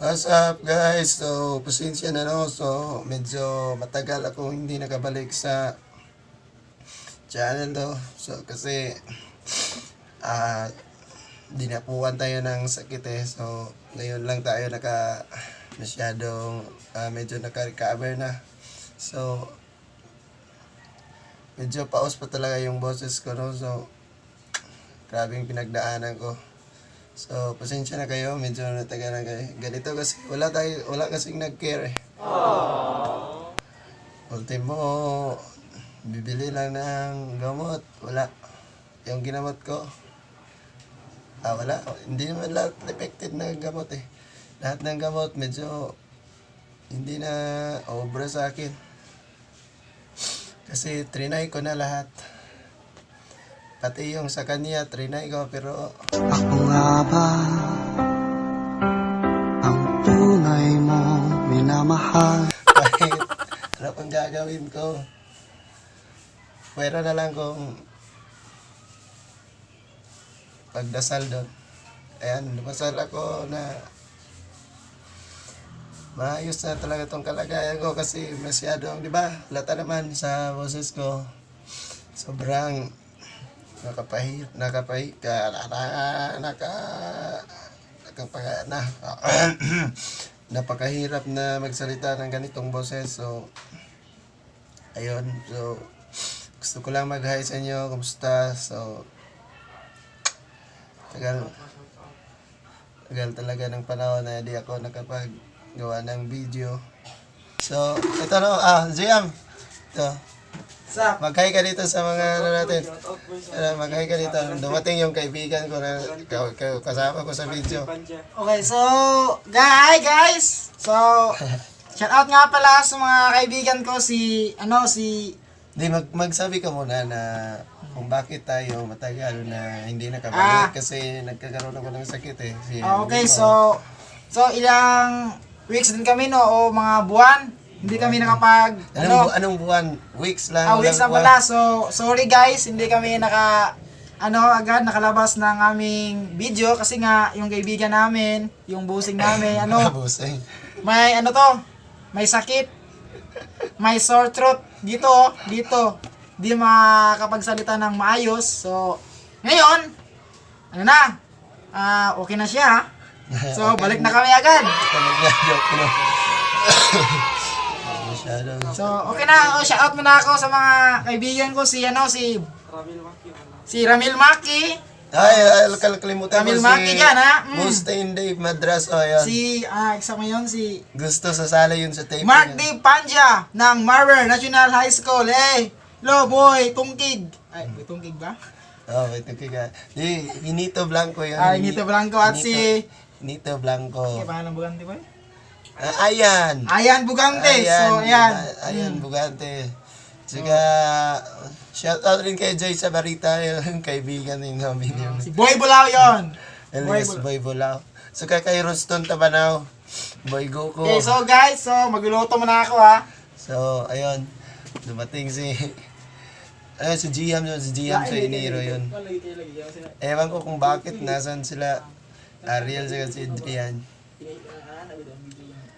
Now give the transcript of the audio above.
What's up guys? So, pasensya na no. So, medyo matagal ako hindi nakabalik sa channel to. So, kasi dinapuan tayo ng sakit eh. So, ngayon lang tayo masyadong medyo naka-recover na. So, medyo paus pa talaga yung boses ko no. So, grabing pinagdaanan ko. So, pasensya na kayo, medyo natagal na kayo. Ganito kasi, wala kasing nag-care eh. Ultimo, bibili lang ng gamot, wala. Yung ginamot ko, wala. Hindi naman lahat effective na gamot eh. Lahat ng gamot, medyo hindi na obra sa akin. Kasi trinay ko na lahat. Pati yung sa kanya, trinay ko, pero ako nga ba ang tunay mong minamahal? kahit ano pang gagawin ko, pwera na lang kung pagdasal doon. Ayan, lumasal ako na maayos na talaga tong kalagayan ko kasi masyadong, di ba, lata naman sa boses ko. Sobrang napakahirap na magsalita ng ganitong boses. So, ayun. So, gusto ko lang mag-hi sa inyo. Kumusta? So, tagal talaga ng panahon na hindi ako nakapagawa ng video. So, ito no. Ziam. Ito. Mag-hi ka dito sa mga ano natin. Mag-hi ka dito. Dumating yung kaibigan ko na kasama ko sa video. Okay, so, guys! So, shout out nga pala sa mga kaibigan ko Di, magsabi ka muna na kung bakit tayo matagal na hindi nakabalik kasi nagkakaroon ako ng sakit eh. Okay, so ilang weeks din kami no, o mga buwan. Hindi kami nakapag, Anong buwan? Weeks lang. Weeks lang pala. So, sorry guys, hindi kami agad nakalabas ng aming video kasi nga yung kaibigan namin, yung busing namin, Busing. may sakit, may sore throat dito. Di makakapagsalita ng maayos. So, ngayon, okay na siya. So, Okay. balik na kami agad. Joke no. So, okay na. Shout out muna ako sa mga kaibigan ko si Ramil Maki. Ay, kalimutan Ramil mo Maki dyan, ha? Mustain Dave Madras. Ayan. Isa mo yun, si Gusto sasali yun sa tape. Mark D. Panja ng Marver National High School. Lo, boy, tungkig. Ay, boy, tungkig ba? Ito kaya. Inito Blanco yun. Inito Blanco at si... Inito Blanco. Okay, pangalan Bugante ba? Ayan. Ayan Bugante. So, ayan. Ayan, Bugante. Saka, shout out rin kay Joy Sabarita, yung kaibigan ng namin yun. Si Boy Bulao yun. Elias Boy Bulao. Saka kay Roston Tabanaw, Boy Goku. Okay, so guys, magluluto muna ako ha. So, ayun. Dumating si Giam yun. Si Giam sa Iniro yun. Ewan ko kung bakit nasan sila. Ariel saka si Adrian.